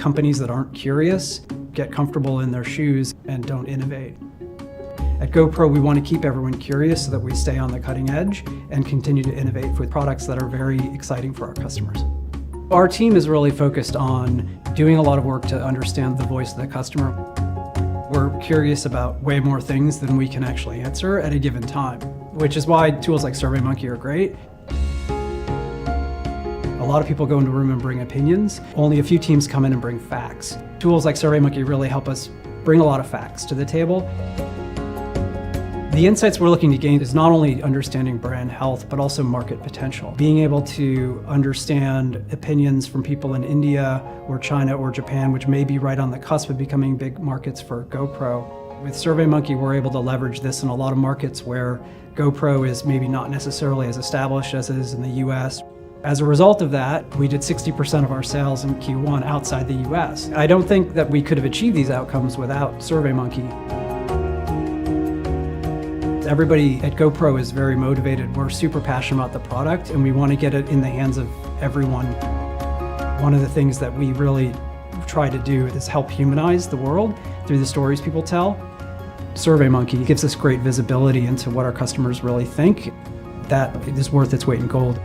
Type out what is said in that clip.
companies that aren't curious get comfortable in their shoes and don't innovate. At GoPro, we want to keep everyone curious so that we stay on the cutting edge and continue to innovate with products that are very exciting for our customers. Our team is really focused on doing a lot of work to understand the voice of the customer. We're curious about way more things than we can actually answer at a given time, which is why tools like SurveyMonkey are great. A lot of people go into a room and bring opinions. Only a few teams come in and bring facts. Tools like SurveyMonkey really help us bring a lot of facts to the table. The insights we're looking to gain is not only understanding brand health, but also market potential. Being able to understand opinions from people in India or China or Japan, which may be right on the cusp of becoming big markets for GoPro. With SurveyMonkey, we're able to leverage this in a lot of markets where GoPro is maybe not necessarily as established as it is in the US. As a result of that, we did 60% of our sales in Q1 outside the US. I don't think that we could have achieved these outcomes without SurveyMonkey. Everybody at GoPro is very motivated. We're super passionate about the product and we want to get it in the hands of everyone. One of the things that we really try to do is help humanize the world through the stories people tell. SurveyMonkey gives us great visibility into what our customers really think. That is worth its weight in gold.